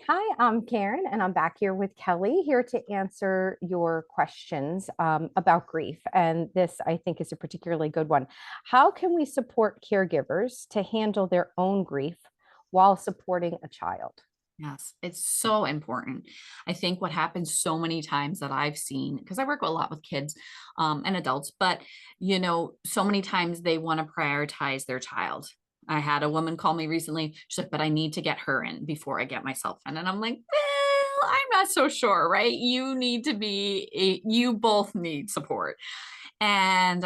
Hi, I'm Karen, and I'm back here with Kelly here to answer your questions about grief. And this, I think, is a particularly good one. How can we support caregivers to handle their own grief while supporting a child? Yes, it's so important. I think what happens so many times that I've seen, because I work a lot with kids and adults, but so many times they want to prioritize their child. I had a woman call me recently. She's like, but I need to get her in before I get myself in. And I'm like, well, I'm not so sure, right? You both need support. And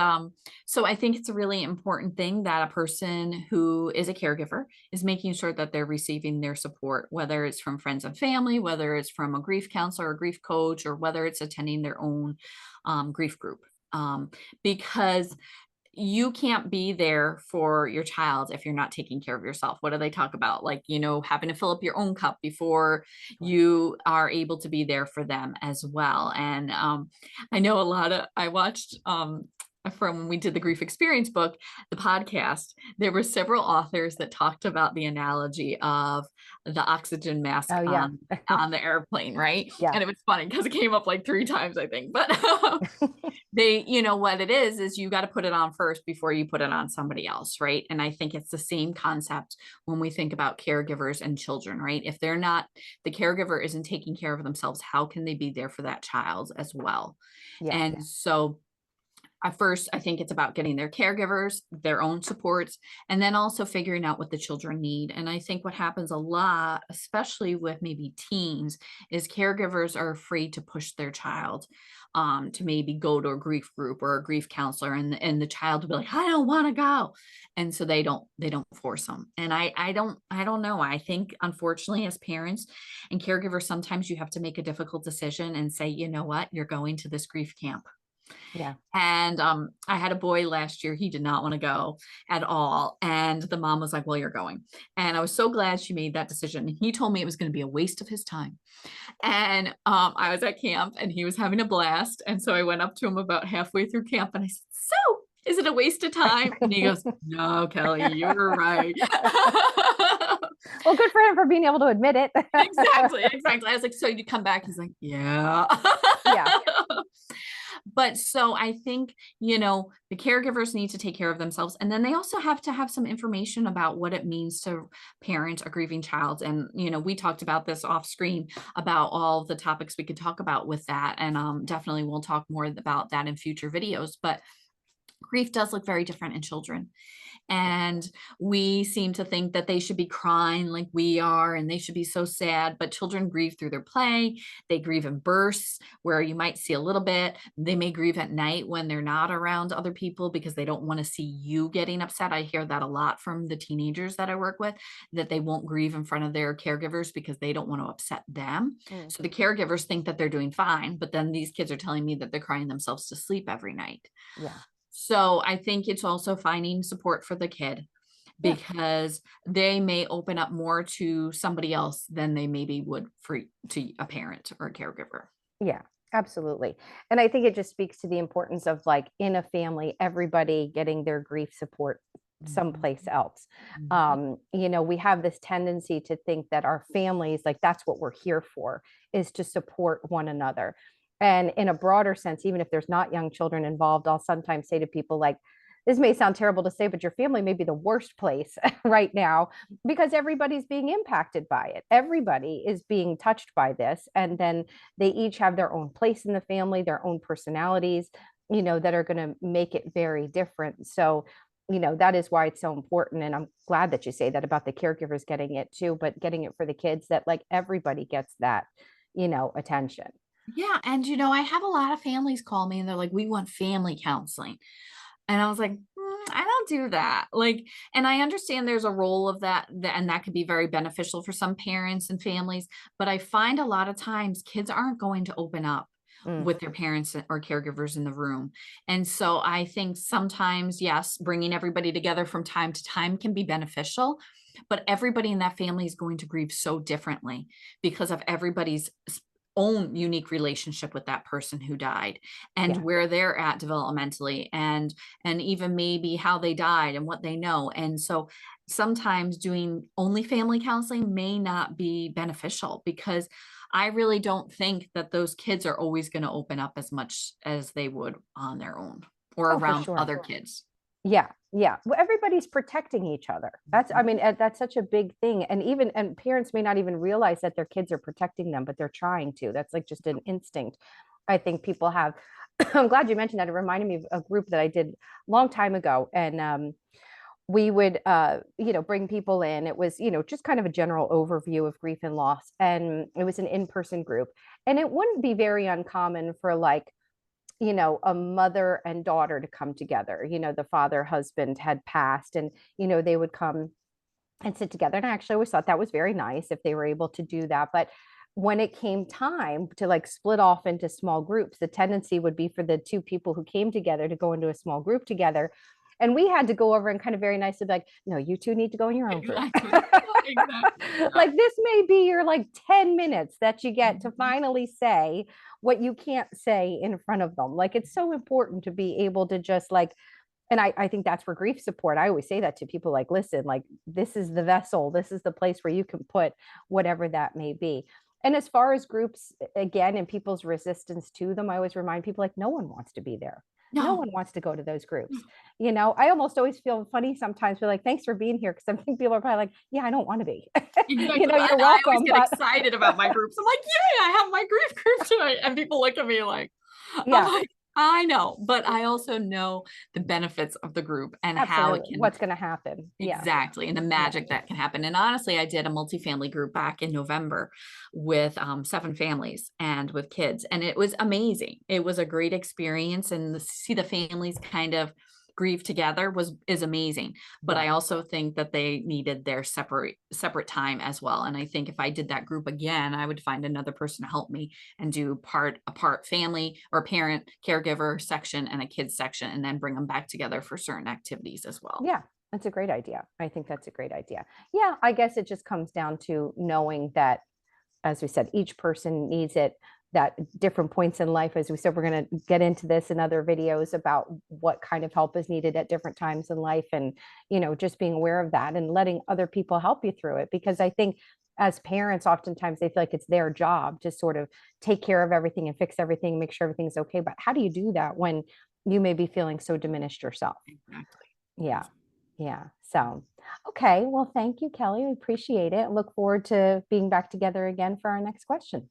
so I think it's a really important thing that a person who is a caregiver is making sure that they're receiving their support, whether it's from friends and family, whether it's from a grief counselor or grief coach, or whether it's attending their own grief group. Because you can't be there for your child if you're not taking care of yourself. What do they talk about? Like, having to fill up your own cup before Right. you are able to be there for them as well. And I watched from when we did the grief experience book, the podcast, there were several authors that talked about the analogy of the oxygen mask Oh, yeah. on the airplane, right? Yeah. And it was funny because it came up like three times, I think. But what it is you got to put it on first before you put it on somebody else, right? And I think it's the same concept when we think about caregivers and children, right? If they're not, the caregiver isn't taking care of themselves, how can they be there for that child as well? Yeah. And so at first, I think it's about getting their caregivers, their own supports, and then also figuring out what the children need. And I think what happens a lot, especially with maybe teens, is caregivers are afraid to push their child to maybe go to a grief group or a grief counselor, and the child will be like, I don't want to go, and so they don't force them. And I don't know. I think unfortunately, as parents and caregivers, sometimes you have to make a difficult decision and say, you know what, you're going to this grief camp. Yeah. And I had a boy last year. He did not want to go at all. And the mom was like, well, you're going. And I was so glad she made that decision. He told me it was going to be a waste of his time. And I was at camp and he was having a blast. And so I went up to him about halfway through camp and I said, so is it a waste of time? And he goes, no, Kelly, you're right. Well, good for him for being able to admit it. Exactly, exactly. I was like, so you come back? He's like, yeah. Yeah. But so I think, the caregivers need to take care of themselves. And then they also have to have some information about what it means to parent a grieving child. And, we talked about this off screen about all the topics we could talk about with that. And definitely we'll talk more about that in future videos. But grief does look very different in children. And we seem to think that they should be crying like we are and they should be so sad. But children grieve through their play. They grieve in bursts where you might see a little bit. They may grieve at night when they're not around other people because they don't want to see you getting upset. I hear that a lot from the teenagers that I work with, that they won't grieve in front of their caregivers because they don't want to upset them. Mm. So the caregivers think that they're doing fine, but then these kids are telling me that they're crying themselves to sleep every night. Yeah. So I think it's also finding support for the kid Yeah. because they may open up more to somebody else than they maybe would to a parent or a caregiver. Yeah, absolutely. And I think it just speaks to the importance of like in a family, everybody getting their grief support Mhm, someplace else. mhm. We have this tendency to think that our families, like that's what we're here for, is to support one another. And in a broader sense, even if there's not young children involved, I'll sometimes say to people like, this may sound terrible to say, but your family may be the worst place right now because everybody's being impacted by it. Everybody is being touched by this. And then they each have their own place in the family, their own personalities, that are going to make it very different. So, that is why it's so important. And I'm glad that you say that about the caregivers getting it too, but getting it for the kids that like everybody gets that, attention. Yeah, and I have a lot of families call me and they're like, "We want family counseling." And I was like, I don't do that. Like, and I understand there's a role of and that could be very beneficial for some parents and families. But I find a lot of times kids aren't going to open up Mm, with their parents or caregivers in the room. And so I think sometimes, yes, bringing everybody together from time to time can be beneficial, but everybody in that family is going to grieve so differently because of everybody's own unique relationship with that person who died and Yeah, where they're at developmentally and even maybe how they died and what they know. And so sometimes doing only family counseling may not be beneficial because I really don't think that those kids are always going to open up as much as they would on their own or oh, for around sure. other kids. Yeah, yeah. Well, everybody's protecting each other. That's, I mean, that's such a big thing. And even, and parents may not even realize that their kids are protecting them, but they're trying to. That's like just an instinct I think people have. I'm glad you mentioned that. It reminded me of a group that I did a long time ago. And we would, bring people in. It was, just kind of a general overview of grief and loss. And it was an in-person group. And it wouldn't be very uncommon for like, a mother and daughter to come together. The father husband had passed, and they would come and sit together. And I actually always thought that was very nice if they were able to do that. But when it came time to like split off into small groups, the tendency would be for the two people who came together to go into a small group together. And we had to go over and kind of very nicely be like, no, you two need to go in your own group. Exactly. Exactly. Yeah. Like this may be your like 10 minutes that you get to Mhm. finally say what you can't say in front of them. Like it's so important to be able to just like, and I think that's where grief support. I always say that to people like, listen, like this is the vessel, this is the place where you can put whatever that may be. And as far as groups, again, and people's resistance to them, I always remind people like, no one wants to be there. No No. one wants to go to those No. groups. I almost always feel funny sometimes. We're like, thanks for being here. Cause I think people are probably like, yeah, I don't want to be. Exactly. You're I always welcome, get but excited about my groups. I'm like, yay, I have my grief group tonight. And people look at me like, I'm yeah, like, I know, but I also know the benefits of the group and how it absolutely. can. What's going to happen? Yeah. Exactly, and the Yeah. magic that can happen. And honestly, I did a multifamily group back in November with 7 families and with kids, and it was amazing. It was a great experience, and to see the families kind of grieve together is amazing. But Yeah. I also think that they needed their separate time as well. And I think if I did that group again, I would find another person to help me and do a part family or parent caregiver section and a kids section, and then bring them back together for certain activities as well. Yeah, that's a great idea. I think that's a great idea. Yeah, I guess it just comes down to knowing that, as we said, each person needs it, that different points in life. As we said, we're going to get into this in other videos about what kind of help is needed at different times in life. And, just being aware of that and letting other people help you through it. Because I think as parents, oftentimes they feel like it's their job to sort of take care of everything and fix everything, make sure everything's okay. But how do you do that when you may be feeling so diminished yourself? Exactly. Yeah. Yeah. So, okay. Well, thank you, Kelly. I appreciate it. Look forward to being back together again for our next question.